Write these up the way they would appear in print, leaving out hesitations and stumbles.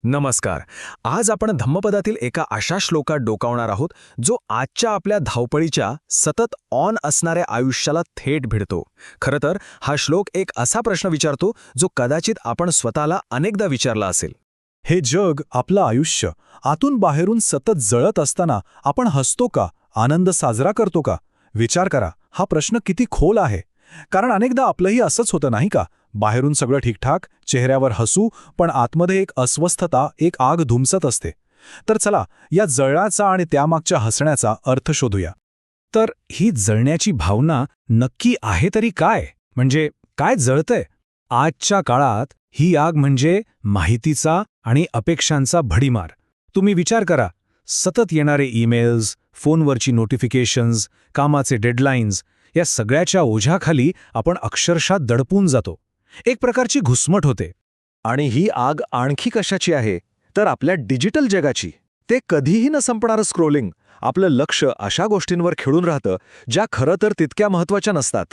नमस्कार. आज आपण धम्मपदातील एका अशा श्लोकात डोकावणार आहोत जो आजच्या आपल्या धावपळीच्या सतत ऑन असणाऱ्या आयुष्याला थेट भिडतो. खरं तर हा श्लोक एक असा प्रश्न विचारतो जो कदाचित आपण स्वतःला अनेकदा विचारला असेल. हे जग, आपलं आयुष्य आतून बाहेरून सतत जळत असताना आपण हसतो का, आनंद साजरा करतो का? विचार करा, हा प्रश्न किती खोल आहे. कारण अनेकदा आपलंही असंच होतं नाही का? बाहेरून सगळं ठीकठाक, चेहऱ्यावर हसू, पण आतमध्ये एक अस्वस्थता, एक आग धुमसत असते. तर चला, या जळण्याचा आणि त्यामागच्या हसण्याचा अर्थ शोधूया. तर ही जळण्याची भावना नक्की आहे तरी काय? म्हणजे काय जळतंय? आजच्या काळात ही आग म्हणजे माहितीचा आणि अपेक्षांचा भडीमार. तुम्ही विचार करा, सतत येणारे ईमेल्स, फोनवरची नोटिफिकेशन्स, कामाचे डेडलाईन्स, या सगळ्याच्या ओझ्याखाली आपण अक्षरशः दडपून जातो. एक प्रकारची घुसमट होते. आणि ही आग आणखी कशाची आहे तर आपल्या डिजिटल जगाची. ते कधीही न संपणारं स्क्रोलिंग. आपलं लक्ष अशा गोष्टींवर खिळून राहतं ज्या खरं तर तितक्या महत्त्वाच्या नसतात.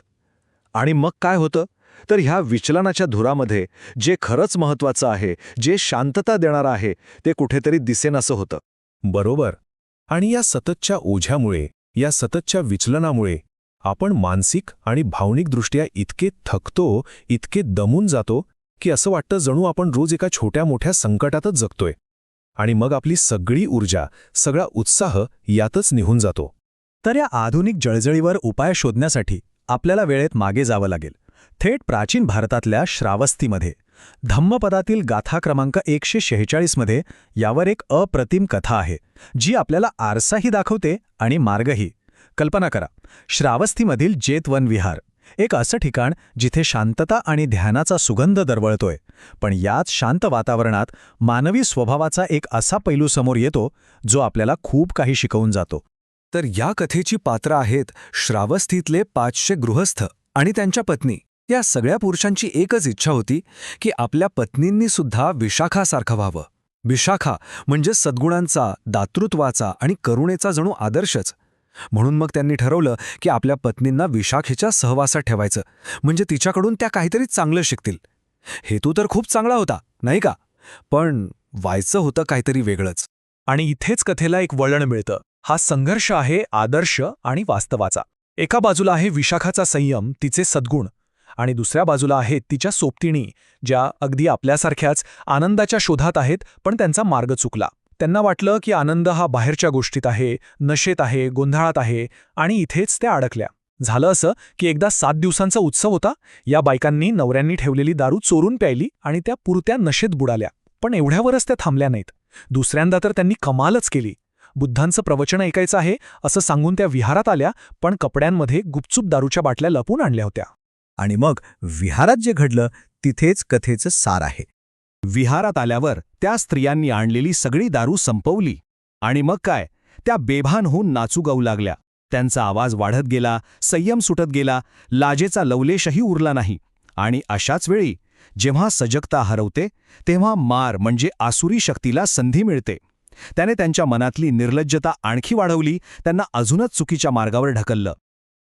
आणि मग काय होतं तर ह्या विचलनाच्या धुरामध्ये जे खरंच महत्त्वाचं आहे, जे शांतता देणारं आहे, ते कुठेतरी दिसेनासं होतं. बरोबर. आणि या सततच्या ओझ्यामुळे, या सततच्या विचलनामुळे आपण मानसिक आणि भावनिकदृष्ट्या इतके थकतो, इतके दमून जातो की असं वाटतं जणू आपण रोज एका छोट्या मोठ्या संकटातच जगतोय. आणि मग आपली सगळी ऊर्जा, सगळा उत्साह यातच निघून जातो. तर या आधुनिक जळजळीवर उपाय शोधण्यासाठी आपल्याला वेळेत मागे जावं लागेल. थेट प्राचीन भारतातल्या श्रावस्तीमध्ये धम्मपदातील गाथा क्रमांक 146 मध्ये यावर एक अप्रतिम कथा आहे, जी आपल्याला आरसाही दाखवते आणि मार्गही. कल्पना करा, श्रावस्तीमधील जेतवन विहार, एक असं ठिकाण जिथे शांतता आणि ध्यानाचा सुगंध दरवळतोय. पण याच शांत वातावरणात मानवी स्वभावाचा एक असा पैलू समोर येतो जो आपल्याला खूप काही शिकवून जातो. तर या कथेची पात्र आहेत श्रावस्तीतले 500 गृहस्थ आणि त्यांच्या पत्नी. या सगळ्या पुरुषांची एकच इच्छा होती की आपल्या पत्नींनी सुद्धा विशाखासारखं व्हावं. विशाखा म्हणजे सद्गुणांचा, दातृत्वाचा आणि करुणेचा जणू आदर्शच. म्हणून मग त्यांनी ठरवलं की आपल्या पत्नींना विशाखेच्या सहवासात ठेवायचं, म्हणजे तिच्याकडून त्या काहीतरी चांगलं शिकतील. हेतू तर खूप चांगला होता, नाही का? पण व्हायचं होतं काहीतरी वेगळंच. आणि इथेच कथेला एक वळण मिळतं. हा संघर्ष आहे आदर्श आणि वास्तवाचा. एका बाजूला आहे विशाखाचा संयम, तिचे सद्गुण, आणि दुसऱ्या बाजूला आहेत तिच्या सोबतिणी, ज्या अगदी आपल्यासारख्याच आनंदाच्या शोधात आहेत, पण त्यांचा मार्ग चुकला. त्यांना वाटलं की आनंद हा बाहेरच्या गोष्टीत आहे, नशेत आहे, गोंधळात आहे, आणि इथेच त्या अडकल्या. झालं असं की एकदा 7 दिवसांचा उत्सव होता. या बायकांनी नवऱ्यांनी ठेवलेली दारू चोरून प्यायली आणि त्या पुरत्या नशेत बुडाल्या. पण एवढ्यावरच त्या थांबल्या नाहीत. दुसऱ्यांदा तर त्यांनी कमालच केली. बुद्धांचं प्रवचन ऐकायचं आहे असं सांगून त्या विहारात आल्या, पण कपड्यांमध्ये गुपचूप दारूच्या बाटल्या लपून आणल्या होत्या. आणि मग विहारात जे घडलं तिथेच कथेचं सार आहे. विहारात आल्यावर त्या स्त्रियांनी आणलेली सगळी दारू संपवली. आणि मग काय, त्या बेभान होऊन नाचू गाऊ लागल्या. त्यांचा आवाज वाढत गेला, संयम सुटत गेला, लाजेचा लवलेशही उरला नाही. आणि अशाच वेळी जेव्हा सजगता हरवते तेव्हा मार म्हणजे आसुरी शक्तीला संधी मिळते. त्याने त्यांच्या मनातली निर्लज्जता आणखी वाढवली, त्यांना अजूनच चुकीच्या मार्गावर ढकललं.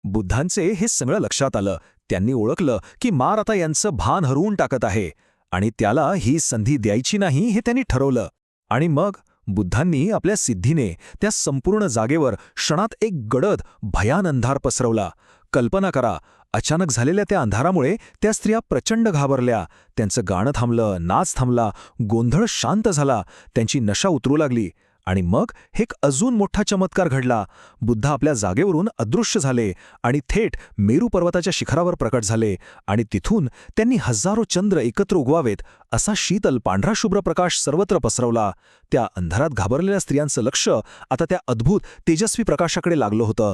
बुद्धांचे हे सगळं लक्षात आलं. त्यांनी ओळखलं की मार आता यांचं भान हरवून टाकत आहे आणि त्याला ही संधी द्यायची नाही हे त्यांनी ठरवलं. आणि मग बुद्धांनी आपल्या सिद्धीने त्या संपूर्ण जागेवर क्षणात एक गडद भयान अंधार पसरवला. कल्पना करा, अचानक झालेल्या त्या अंधारामुळे त्या स्त्रिया प्रचंड घाबरल्या. त्यांचं गाणं थांबलं, नाच थांबला, गोंधळ शांत झाला, त्यांची नशा उतरू लागली. आणि मग एक अजून मोठा चमत्कार घडला. बुद्ध आपल्या जागेवरून अदृश्य झाले आणि थेट मेरू पर्वताच्या शिखरावर प्रकट झाले. आणि तिथून त्यांनी हजारो चंद्र एकत्र उगवावेत असा शीतल पांढरा शुभ्र प्रकाश सर्वत्र पसरवला. त्या अंधारात घाबरलेल्या स्त्रियांचं लक्ष आता त्या अद्भुत तेजस्वी प्रकाशाकडे लागलं होतं.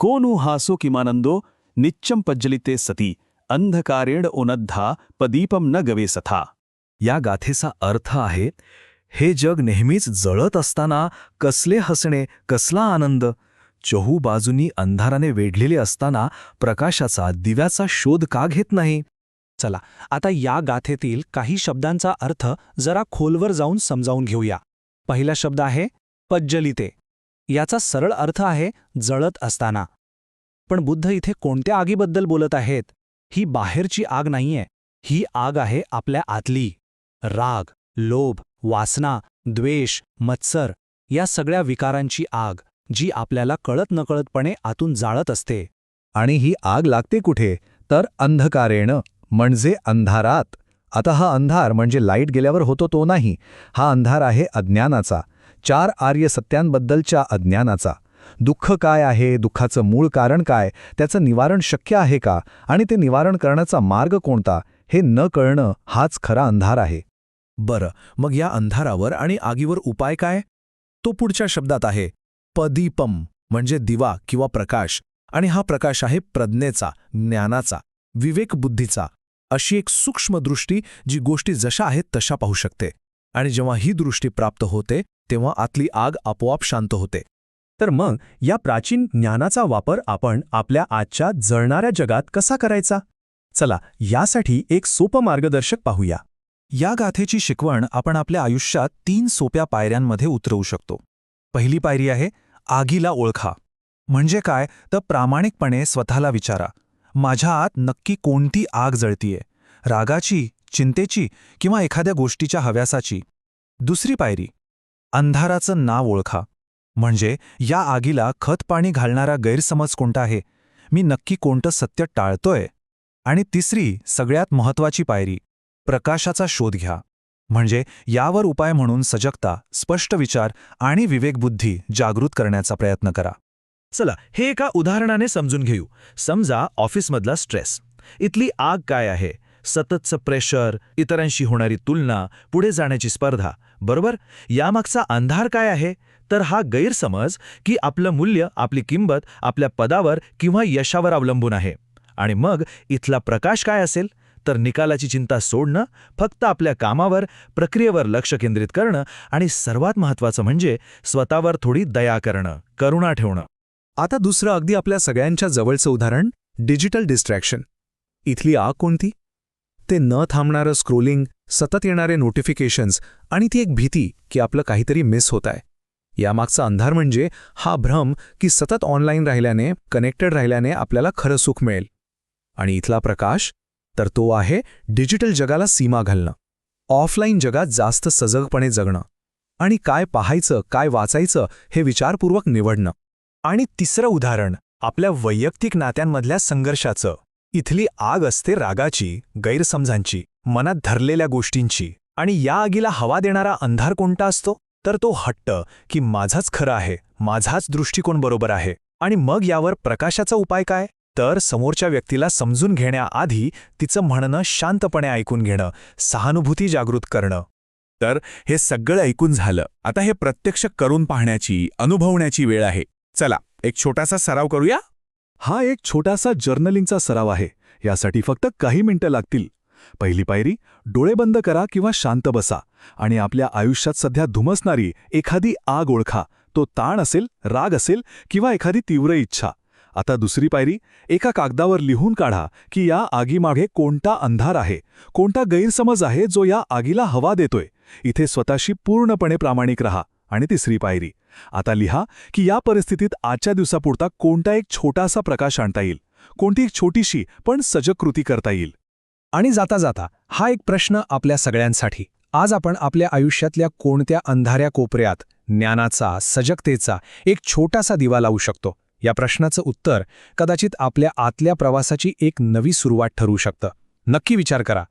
कोनु हासो किमानंदो निच्चम पज्जलिते सती अंधकारेण ओनद्धा पदीपम न गवे सथा. या गाथेचा अर्थ आहे, हे जग नेहमीच जळत असताना कसले हसणे, कसला आनंद. चहूबाजूंनी अंधाराने वेढलेले असताना प्रकाशाचा, दिव्याचा शोध का घेत नाही? चला, आता या गाथेतील काही शब्दांचा अर्थ जरा खोलवर जाऊन समजावून घेऊया. पहिला शब्द आहे पज्जलिते. याचा सरळ अर्थ आहे जळत असताना. पण बुद्ध इथे कोणत्या आगीबद्दल बोलत आहेत? ही बाहेरची आग नाहीये, ही आग आहे आपल्या आतली. राग, लोभ, वासना, द्वेष, मत्सर या सगळ्या विकारांची आग, जी आपल्याला कळत नकळतपणे आतून जाळत असते. आणि ही आग लागते कुठे? तर अंधकारेण, म्हणजे अंधारात. आता हा अंधार म्हणजे लाईट गेल्यावर होतो तो नाही. हा अंधार आहे अज्ञानाचा, 4 आर्य सत्यांबद्दलच्या अज्ञानाचा. दुःख काय आहे, दुःखाचं मूळ कारण काय, त्याचं निवारण शक्य आहे का, आणि ते निवारण करण्याचा मार्ग कोणता, हे न कळणं हाच खरा अंधार आहे. बरं, मग या अंधारावर आणि आगीवर उपाय काय? तो पुढच्या शब्दात आहे, पदीपम, म्हणजे दिवा किंवा प्रकाश. आणि हा प्रकाश आहे प्रज्ञेचा, ज्ञानाचा, विवेकबुद्धीचा. अशी एक सूक्ष्म दृष्टी जी गोष्टी जशा आहेत तशा पाहू शकते. आणि जेव्हा ही दृष्टी प्राप्त होते तेव्हा आतली आग आपोआप शांत होते. तर मग या प्राचीन ज्ञानाचा वापर आपण आपल्या आजच्या जळणाऱ्या जगात कसा करायचा? चला, यासाठी एक सोपं मार्गदर्शक पाहूया. या गाथेची शिकवण आपण आपल्या आयुष्यात 3 सोप्या पायऱ्यांमध्ये उतरवू शकतो. पहिली पायरी आहे आगीला ओळखा. म्हणजे काय तर प्रामाणिकपणे स्वतःला विचारा, माझ्या आत नक्की कोणती आग जळतीये? रागाची, चिंतेची किंवा एखाद्या गोष्टीच्या हव्यासाची? दुसरी पायरी अंधाराचं नाव ओळखा. म्हणजे या आगीला खतपाणी घालणारा गैरसमज कोणता आहे? मी नक्की कोणतं सत्य टाळतोय? आणि तिसरी, सगळ्यात महत्त्वाची पायरी, प्रकाशाचा शोध घ्या. म्हणजे यावर उपाय म्हणून सजगता, स्पष्ट विचार आणि विवेकबुद्धी जागृत करण्याचा प्रयत्न करा. चला, हे एका उदाहरणाने समजून घेऊ. समजा ऑफिसमधला स्ट्रेस. इथली आग काय आहे? सततचं प्रेशर, इतरांशी होणारी तुलना, पुढे जाण्याची स्पर्धा, बरोबर? यामागचा अंधार काय आहे? तर हा गैरसमज की आपलं मूल्य, आपली किंमत आपल्या पदावर किंवा यशावर अवलंबून आहे. आणि मग इथला प्रकाश काय असेल? तर निकालाची चिंता सोडणं, फक्त आपल्या कामावर, प्रक्रियेवर लक्ष केंद्रित करणं आणि सर्वात महत्त्वाचं म्हणजे स्वतःवर थोडी दया करणं, करुणा ठेवणं. आता दुसरं अगदी आपल्या सगळ्यांच्या जवळचं उदाहरण, डिजिटल डिस्ट्रॅक्शन. इथली आग कोणती? ते न थांबणारं स्क्रोलिंग, सतत येणारे नोटिफिकेशन्स आणि ती एक भीती की आपलं काहीतरी मिस होत आहे. यामागचा अंधार म्हणजे हा भ्रम की सतत ऑनलाईन राहिल्याने, कनेक्टेड राहिल्याने आपल्याला खरं सुख मिळेल. आणि इथला प्रकाश तर तो आहे डिजिटल जगाला सीमा घालणं, ऑफलाईन जगात जास्त सजगपणे जगणं आणि काय पाहायचं, काय वाचायचं हे विचारपूर्वक निवडणं. आणि तिसरं उदाहरण आपल्या वैयक्तिक नात्यांमधल्या संघर्षाचं. इथली आग असते रागाची, गैरसमजांची, मनात धरलेल्या गोष्टींची. आणि या आगीला हवा देणारा अंधार कोणता असतो? तर तो हट्ट की माझाच खरं आहे, माझाच दृष्टिकोन बरोबर आहे. आणि मग यावर प्रकाशाचा उपाय काय? तर समोरच्या व्यक्तीला समजून घेण्याआधी तिचं म्हणणं शांतपणे ऐकून घेणं, सहानुभूती जागृत करणं. तर हे सगळं ऐकून झालं. आता हे प्रत्यक्ष करून पाहण्याची, अनुभवण्याची वेळ आहे. चला, एक छोटासा सराव करूया. हा एक छोटासा जर्नलिंगचा सराव आहे. यासाठी फक्त काही मिनिटं लागतील. पहिली पायरी, डोळे बंद करा किंवा शांत बसा आणि आपल्या आयुष्यात सध्या धुमसणारी एखादी आग ओळखा. तो ताण असेल, राग असेल किंवा एखादी तीव्र इच्छा. आता दुसरी पायरी, एका कागदावर लिहून काढा की या आगीमागे कोणता अंधार आहे, कोणता गैरसमज आहे जो या आगीला हवा देतोय. इथे स्वतःशी पूर्णपणे प्रामाणिक रहा. आणि तिसरी पायरी, आता लिहा की या परिस्थितीत आजच्या दिवसापुरता कोणता एक छोटासा प्रकाश आणता येईल, कोणती एक छोटीशी पण सजग कृती करता येईल. आणि जाता जाता हा एक प्रश्न आपल्या सगळ्यांसाठी. आज आपण आपल्या आयुष्यातल्या कोणत्या अंधाऱ्या कोपऱ्यात ज्ञानाचा, सजगतेचा एक छोटासा दिवा लावू शकतो? या प्रश्नाचं उत्तर कदाचित आपल्या आतल्या प्रवासाची एक नवी सुरुवात ठरू शकतं. नक्की विचार करा.